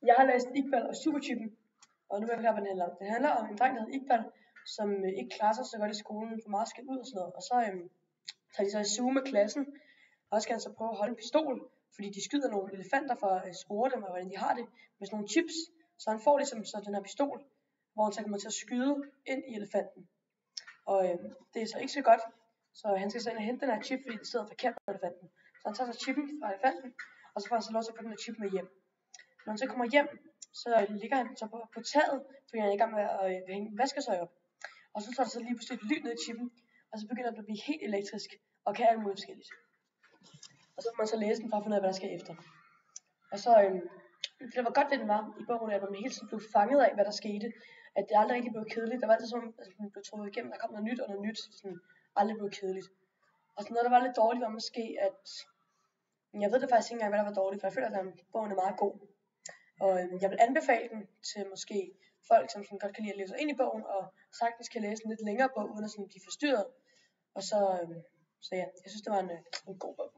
Jeg har læst Iqbal og Supertypen, og nu vil jeg forklare, hvad den handler om. Den handler om en dreng, der hedder Iqbal, som ikke klarer sig så godt i skolen, for meget skal ud og sådan noget. Og så tager de så i suge med klassen, og så skal han så prøve at holde en pistol, fordi de skyder nogle elefanter for at spore dem, og hvordan de har det, med sådan nogle chips. Så han får ligesom så den her pistol, hvor han så kommer til at skyde ind i elefanten. Og det er så ikke så godt, så han skal så ind og hente den her chip, fordi det sidder forkert på elefanten. Så han tager så chippen fra elefanten, og så får han så lov til at få den her chip med hjem. Når han så kommer hjem, så ligger han så på taget, fordi han er i gang med at hænge vasketøj op. Og så står der så lige pludselig et lyn ned i chippen, og så begynder den at blive helt elektrisk, og kan alt muligt forskelligt. Og så må man så læse den for at finde ud af, hvad der sker efter. Og så, det var godt ved den var i bogen, at man hele tiden blev fanget af, hvad der skete. At det aldrig rigtig blev kedeligt. Der var altid sådan, at man blev trukket igennem, der kom noget nyt og noget nyt, så sådan aldrig blev kedeligt. Og så noget, der var lidt dårligt, var måske, at jeg ved det faktisk ikke engang, hvad der var dårligt, for jeg føler, at bogen er meget god. Og jeg vil anbefale den til måske folk, som sådan godt kan lide at læse ind i bogen, og sagtens kan læse en lidt længere bog, uden at sådan blive forstyrret. Og så ja, jeg synes, det var en god bog.